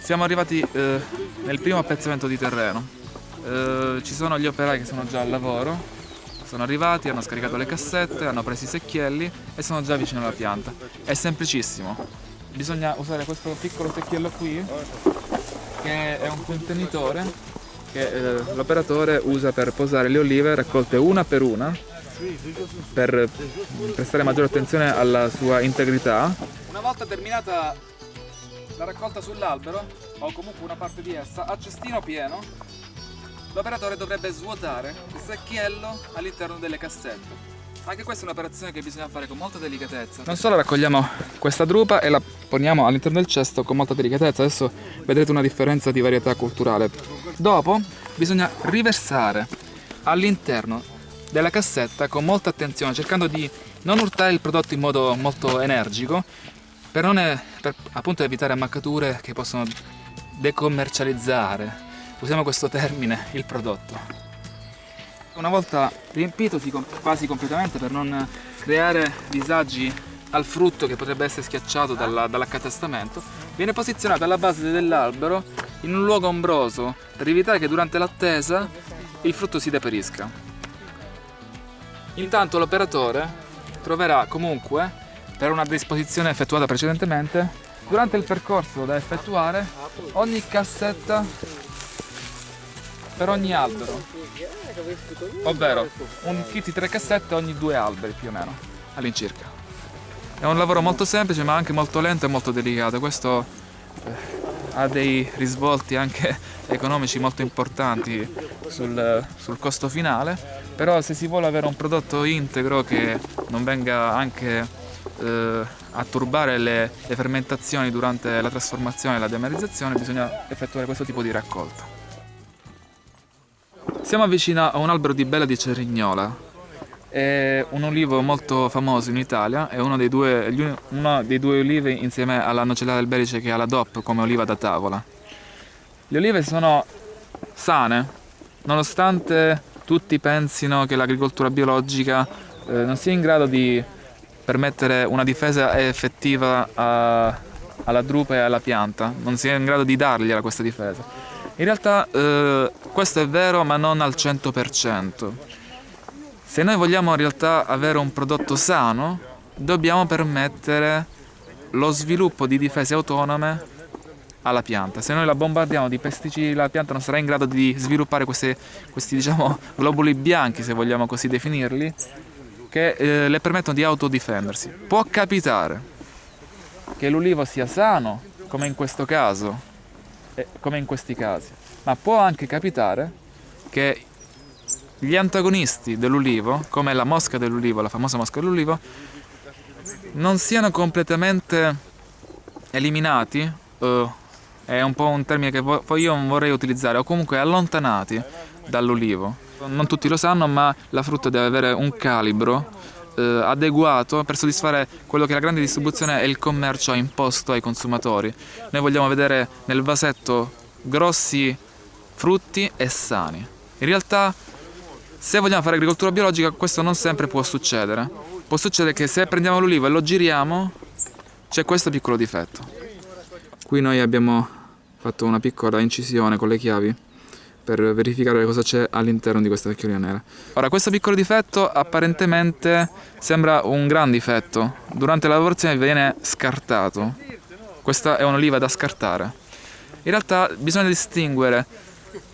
Siamo arrivati nel primo appezzamento di terreno. Ci sono gli operai che sono già al lavoro, sono arrivati, hanno scaricato le cassette, hanno preso i secchielli e sono già vicino alla pianta. È semplicissimo. Bisogna usare questo piccolo secchiello qui, che è un contenitore che l'operatore usa per posare le olive raccolte una per una, per prestare maggiore attenzione alla sua integrità. Una volta terminata la raccolta sull'albero, o comunque una parte di essa, a cestino pieno, l'operatore dovrebbe svuotare il secchiello all'interno delle cassette. Anche questa è un'operazione che bisogna fare con molta delicatezza. Non solo raccogliamo questa drupa e la poniamo all'interno del cesto con molta delicatezza, adesso vedrete una differenza di varietà culturale. Dopo bisogna riversare all'interno della cassetta con molta attenzione, cercando di non urtare il prodotto in modo molto energico, per appunto evitare ammaccature che possono decommercializzare, usiamo questo termine, il prodotto. Una volta riempito quasi completamente, per non creare disagi al frutto che potrebbe essere schiacciato dall'accatastamento, viene posizionato alla base dell'albero in un luogo ombroso per evitare che durante l'attesa il frutto si deperisca. Intanto l'operatore troverà comunque, per una disposizione effettuata precedentemente, durante il percorso da effettuare, ogni cassetta per ogni albero, ovvero un kit di 3 cassette ogni 2 alberi più o meno, all'incirca. È un lavoro molto semplice ma anche molto lento e molto delicato. Questo ha dei risvolti anche economici molto importanti sul costo finale, però se si vuole avere un prodotto integro che non venga anche a turbare le fermentazioni durante la trasformazione e la demerizzazione, bisogna effettuare questo tipo di raccolta. Siamo vicino a un albero di Bella di Cerignola, è un ulivo molto famoso in Italia, è uno dei due ulivi insieme alla nocellata del Belice che ha la DOP come oliva da tavola. Le olive sono sane, nonostante tutti pensino che l'agricoltura biologica non sia in grado di permettere una difesa effettiva alla drupa e alla pianta, non sia in grado di dargliela questa difesa. In realtà questo è vero, ma non al 100%. Se noi vogliamo in realtà avere un prodotto sano, dobbiamo permettere lo sviluppo di difese autonome alla pianta. Se noi la bombardiamo di pesticidi, la pianta non sarà in grado di sviluppare questi diciamo, globuli bianchi, se vogliamo così definirli, che le permettono di autodifendersi. Può capitare che l'ulivo sia sano, come in questo caso, come in questi casi, ma può anche capitare che gli antagonisti dell'ulivo, come la mosca dell'ulivo, la famosa mosca dell'ulivo, non siano completamente eliminati, è un po' un termine che io non vorrei utilizzare, o comunque allontanati dall'ulivo. Non tutti lo sanno, ma la frutta deve avere un calibro adeguato per soddisfare quello che la grande distribuzione e il commercio ha imposto ai consumatori. Noi vogliamo vedere nel vasetto grossi frutti e sani. In realtà, se vogliamo fare agricoltura biologica, questo non sempre può succedere. Può succedere che se prendiamo l'ulivo e lo giriamo, c'è questo piccolo difetto. Qui noi abbiamo fatto una piccola incisione con le chiavi per verificare cosa c'è all'interno di questa vecchiolina nera. Ora, questo piccolo difetto apparentemente sembra un gran difetto. Durante la lavorazione viene scartato. Questa è un'oliva da scartare. In realtà bisogna distinguere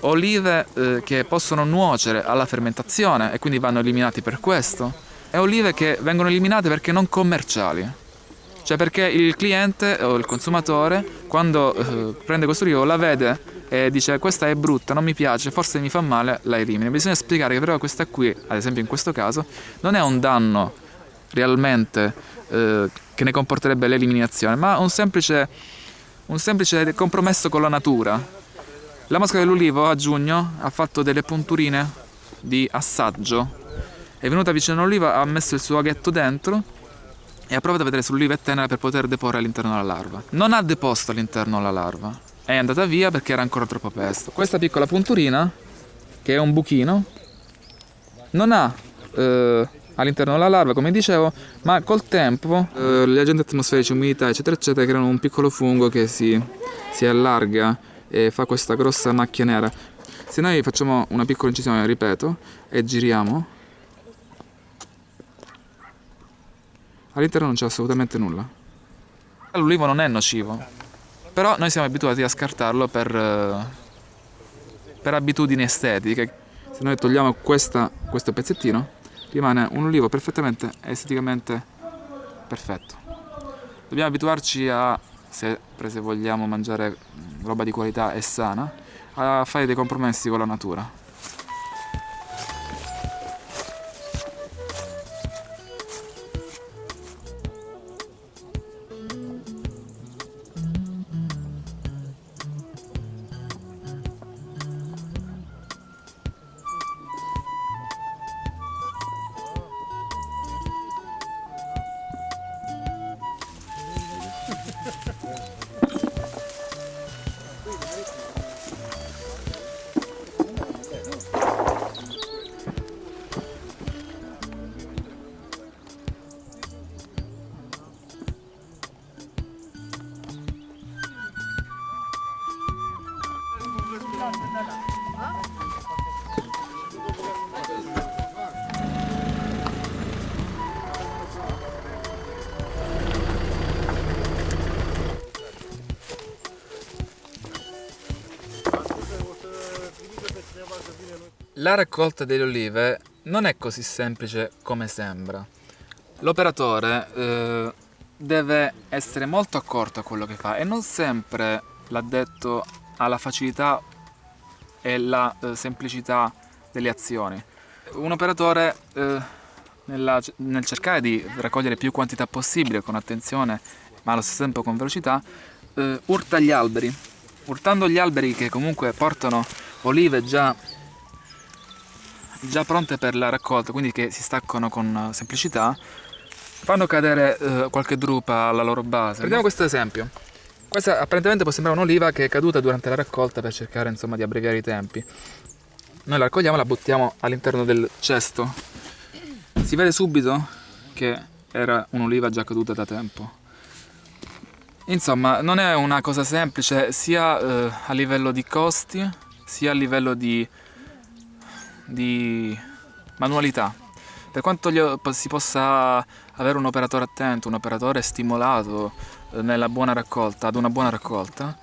olive che possono nuocere alla fermentazione e quindi vanno eliminati per questo, e olive che vengono eliminate perché non commerciali. Cioè perché il cliente o il consumatore, quando prende questo olivo, la vede e dice questa è brutta, non mi piace, forse mi fa male, la elimina. Bisogna spiegare che però questa qui, ad esempio in questo caso, non è un danno realmente che ne comporterebbe l'eliminazione, ma un semplice compromesso con la natura. La mosca dell'ulivo a giugno ha fatto delle punturine di assaggio, è venuta vicino all'oliva, ha messo il suo aghetto dentro e ha provato a vedere se l'oliva è tenera per poter deporre all'interno la larva. Non ha deposto all'interno la larva, è andata via perché era ancora troppo presto. Questa piccola punturina, che è un buchino, non ha all'interno della larva, come dicevo, ma col tempo gli agenti atmosferici, umidità, eccetera, eccetera, creano un piccolo fungo che si allarga e fa questa grossa macchia nera. Se noi facciamo una piccola incisione, ripeto, e giriamo, all'interno non c'è assolutamente nulla. L'ulivo non è nocivo, però noi siamo abituati a scartarlo per abitudini estetiche. Se noi togliamo questo pezzettino, rimane un ulivo perfettamente esteticamente perfetto. Dobbiamo abituarci a, se vogliamo mangiare roba di qualità e sana, a fare dei compromessi con la natura. La raccolta delle olive non è così semplice come sembra. L'operatore deve essere molto accorto a quello che fa e non sempre l'addetto ha la facilità e la semplicità delle azioni. Un operatore nel cercare di raccogliere più quantità possibile con attenzione ma allo stesso tempo con velocità urta gli alberi. Urtando gli alberi che comunque portano olive già pronte per la raccolta, quindi che si staccano con semplicità, fanno cadere qualche drupa alla loro base. Prendiamo questo esempio. Questa apparentemente può sembrare un'oliva che è caduta durante la raccolta per cercare insomma di abbreviare i tempi. Noi la raccogliamo e la buttiamo all'interno del cesto. Si vede subito che era un'oliva già caduta da tempo. Insomma, non è una cosa semplice sia a livello di costi, sia a livello di manualità. Per quanto si possa avere un operatore attento, un operatore stimolato nella buona raccolta, ad una buona raccolta,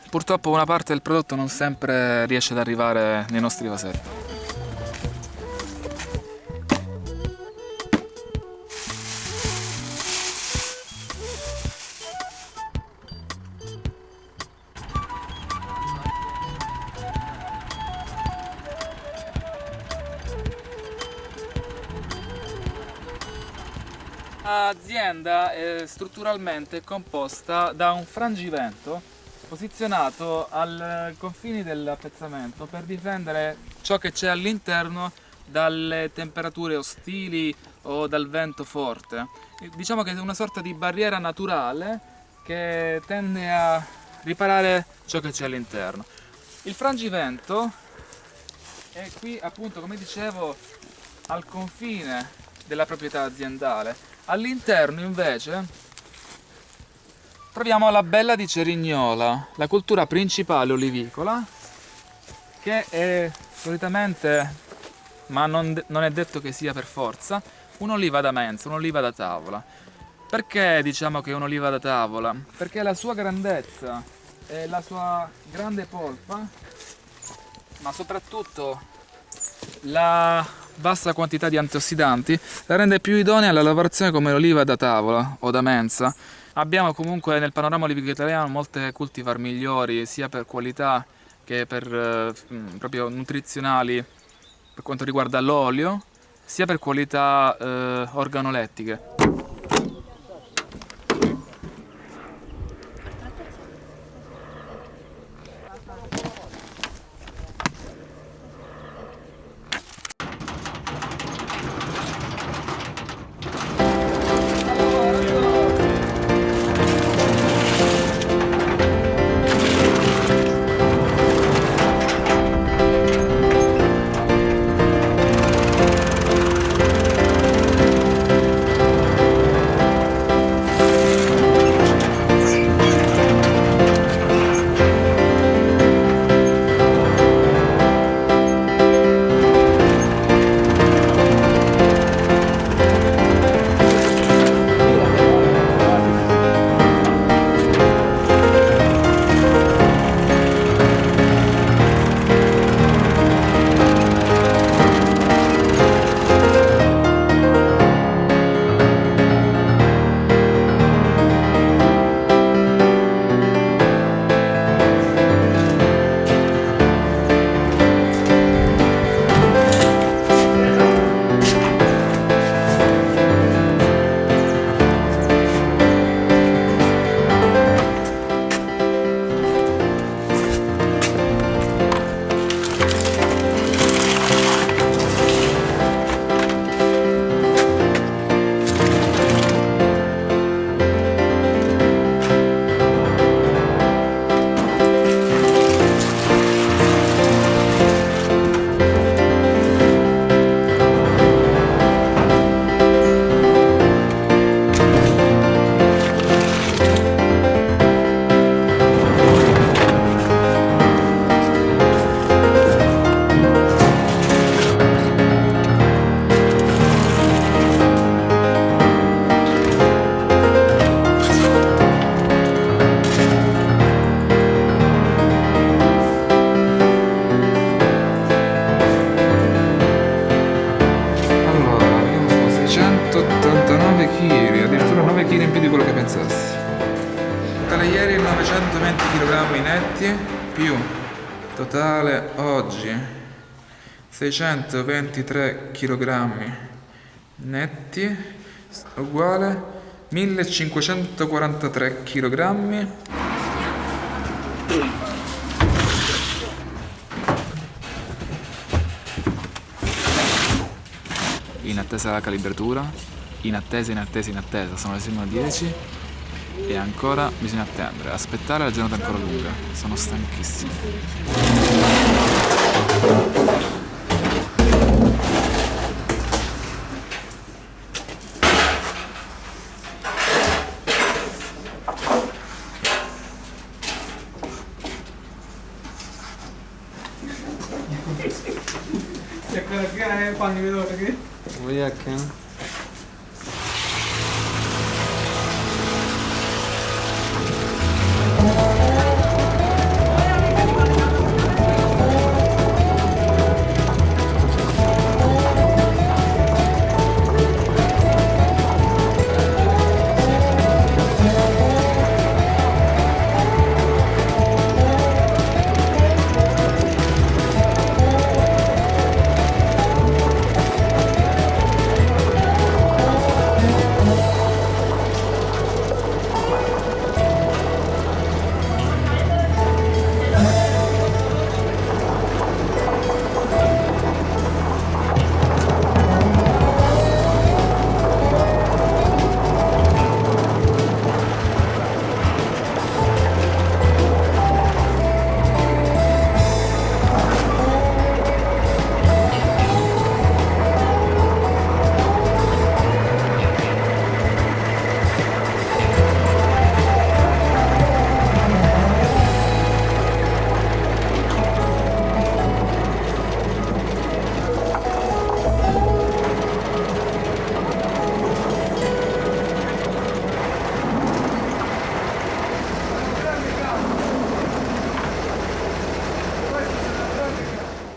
purtroppo una parte del prodotto non sempre riesce ad arrivare nei nostri vasetti. L'azienda è strutturalmente composta da un frangivento posizionato ai confini dell'appezzamento per difendere ciò che c'è all'interno dalle temperature ostili o dal vento forte. Diciamo che è una sorta di barriera naturale che tende a riparare ciò che c'è all'interno. Il frangivento è qui appunto, come dicevo, al confine della proprietà aziendale. All'interno invece troviamo la bella di Cerignola, la cultura principale olivicola, che è solitamente, ma non è detto che sia per forza, un'oliva da mensa, un'oliva da tavola. Perché diciamo che è un'oliva da tavola? Perché la sua grandezza e la sua grande polpa, ma soprattutto la bassa quantità di antiossidanti, la rende più idonea alla lavorazione come l'oliva da tavola o da mensa. Abbiamo comunque nel panorama olivicolo italiano molte cultivar migliori sia per qualità che per proprio nutrizionali per quanto riguarda l'olio, sia per qualità organolettiche. 189 kg, addirittura 9 kg in più di quello che pensassi. Totale ieri 920 kg netti, più totale oggi 623 kg netti, uguale 1543 kg. In attesa della calibratura, in attesa, sono le 6:10 e ancora bisogna attendere, aspettare, la giornata è ancora lunga, sono stanchissimo.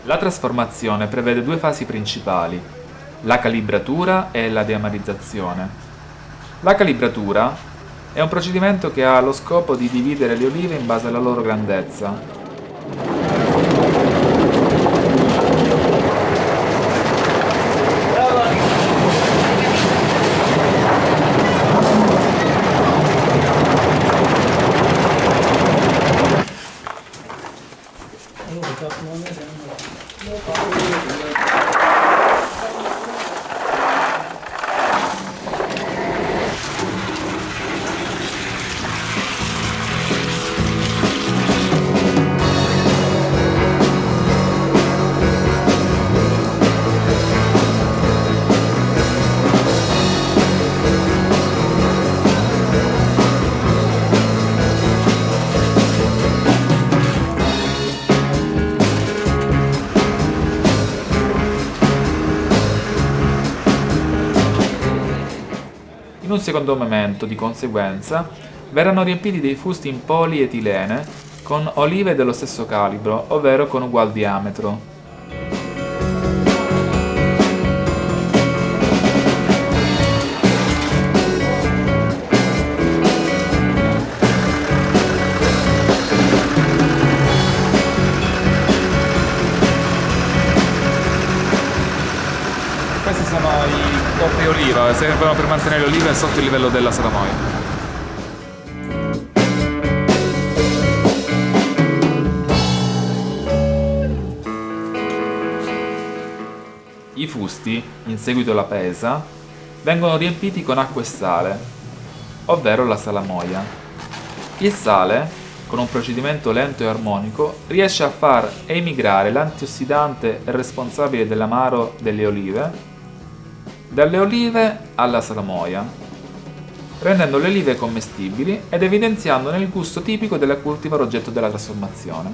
La trasformazione prevede due fasi principali, la calibratura e la deamarizzazione. La calibratura è un procedimento che ha lo scopo di dividere le olive in base alla loro grandezza. In un secondo momento, di conseguenza, verranno riempiti dei fusti in polietilene con olive dello stesso calibro, ovvero con ugual diametro. Questi sono i copri oliva, servono per mantenere le olive sotto il livello della salamoia. I fusti, in seguito alla pesa, vengono riempiti con acqua e sale, ovvero la salamoia. Il sale, con un procedimento lento e armonico, riesce a far emigrare l'antiossidante responsabile dell'amaro delle olive dalle olive alla salamoia, rendendo le olive commestibili ed evidenziandone il gusto tipico della cultivar oggetto della trasformazione.